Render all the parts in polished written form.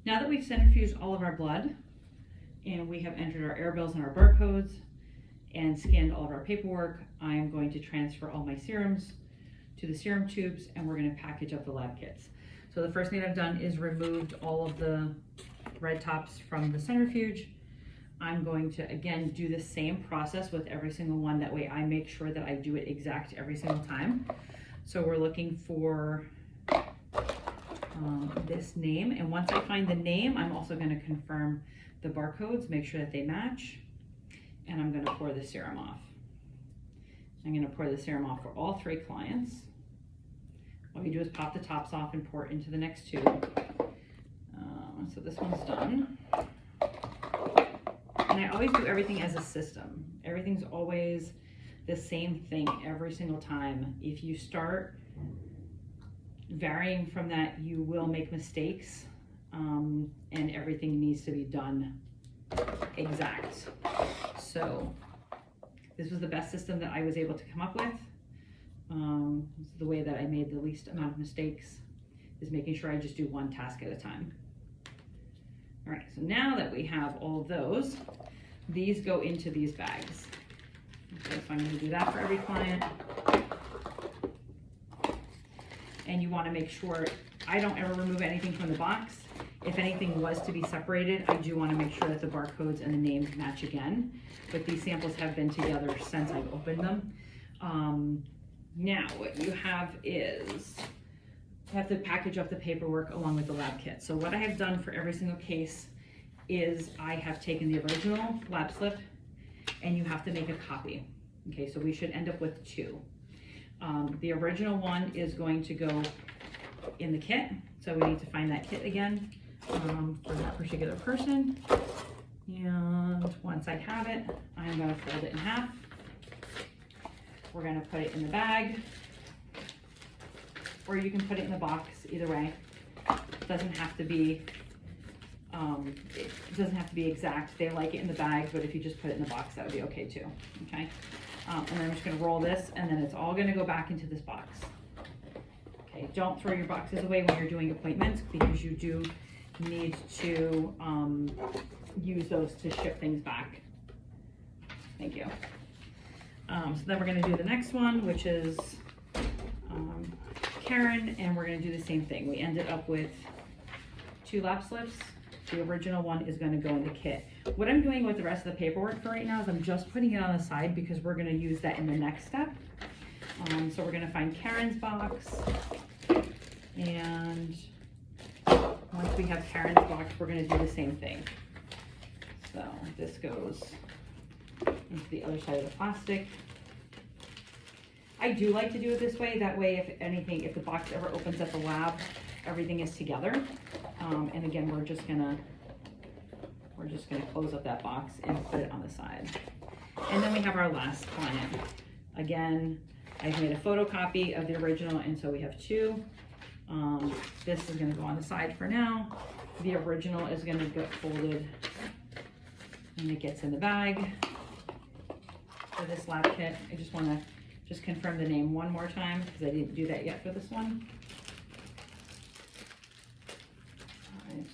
Now that we've centrifuged all of our blood and we have entered our air bills and our barcodes and scanned all of our paperwork, I am going to transfer all my serums to the serum tubes, and we're going to package up the lab kits. So the first thing I've done is removed all of the red tops from the centrifuge. I'm going to again do the same process with every single one. That way I make sure that I do it exact every single time. So we're looking for this name, and once I find the name, I'm also going to confirm the barcodes, make sure that they match, and I'm going to pour the serum off. I'm going to pour the serum off for all 3 clients. All you do is pop the tops off and pour it into the next tube. So this one's done. And I always do everything as a system. Everything's always the same thing every single time. If you start varying from that, you will make mistakes, and everything needs to be done exact. So this was the best system that I was able to come up with. This is the way that I made the least amount of mistakes, is making sure I just do one task at a time. All right, so now that we have all of those, these go into these bags. Okay, so I'm going to do that for every client. And you want to make sure I don't ever remove anything from the box. If anything was to be separated, I do want to make sure that the barcodes and the names match again. But these samples have been together since I've opened them. Now what you have is, you have to package up the paperwork along with the lab kit. So what I have done for every single case is I have taken the original lab slip, and you have to make a copy. Okay, so we should end up with 2. The original one is going to go in the kit, so we need to find that kit again for that particular person. And once I have it, I'm going to fold it in half. We're going to put it in the bag, or you can put it in the box. Either way, it doesn't have to be exact. They like it in the bag, but if you just put it in the box, that would be okay too. Okay, and then I'm just going to roll this, and then it's all going to go back into this box. Okay, don't throw your boxes away when you're doing appointments, because you do need to use those to ship things back. Thank you. So then we're going to do the next one, which is Karen, and we're going to do the same thing. We ended up with 2 lap slips. The original one is going to go in the kit. What I'm doing with the rest of the paperwork for right now is I'm just putting it on the side, because we're going to use that in the next step. So we're going to find Karen's box, and once we have Karen's box, we're going to do the same thing. So this goes into the other side of the plastic. I do like to do it this way. That way, if anything, if the box ever opens at the lab, everything is together. And again, we're just gonna close up that box and put it on the side. And then we have our last client. Again, I've made a photocopy of the original, and so we have 2. This is gonna go on the side for now. The original is gonna get folded, and it gets in the bag. For this lab kit, I just want to confirm the name one more time, because I didn't do that yet for this one. All right.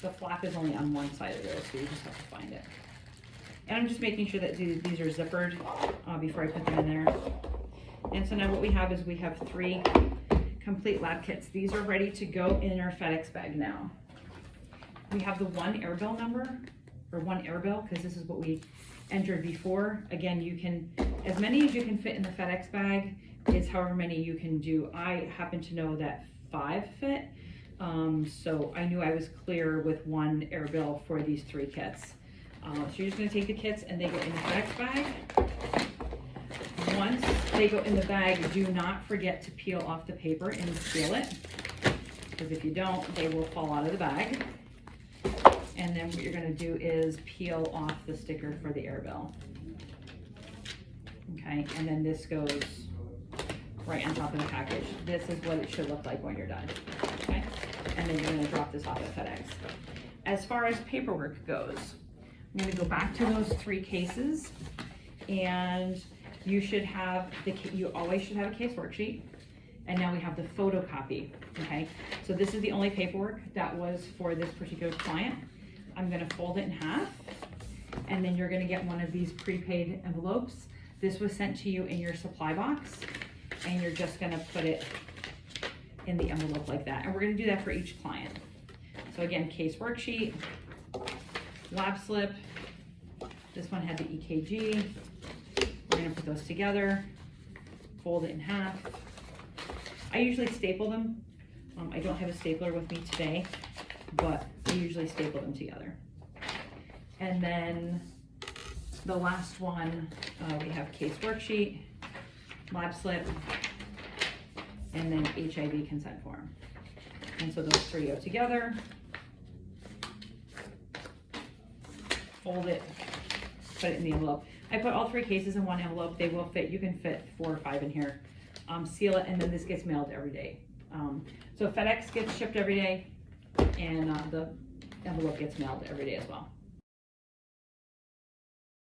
The flap is only on one side of this, so you just have to find it. And I'm just making sure that these are zippered before I put them in there. And so now what we have is we have 3 complete lab kits. These are ready to go in our FedEx bag now. We have the 1 air bill number, or 1 air bill, because this is what we entered before. Again, you can, as many as you can fit in the FedEx bag is however many you can do. I happen to know that 5 fit, so I knew I was clear with 1 air bill for these 3 kits. So you're just going to take the kits, and they go in the FedEx bag. Once they go in the bag, do not forget to peel off the paper and seal it, because if you don't, they will fall out of the bag. And then what you're going to do is peel off the sticker for the air bill. Okay, and then this goes right on top of the package. This is what it should look like when you're done. Okay, and then you're going to drop this off at FedEx. As far as paperwork goes, I'm going to go back to those 3 cases, and you should have you always should have a case worksheet, And now we have the photocopy, okay? So this is the only paperwork that was for this particular client. I'm gonna fold it in half, and then you're gonna get one of these prepaid envelopes. This was sent to you in your supply box, and you're just gonna put it in the envelope like that. And we're gonna do that for each client. So again, case worksheet, lab slip. This one had the EKG. We're gonna put those together, fold it in half. I usually staple them. I don't have a stapler with me today, but I usually staple them together. And then the last one, we have case worksheet, lab slip, and then HIV consent form. And so those three go together. Fold it, put it in the envelope. I put all three cases in one envelope. They will fit. You can fit 4 or 5 in here. Seal it, and then this gets mailed every day. So FedEx gets shipped every day, and the envelope gets mailed every day as well.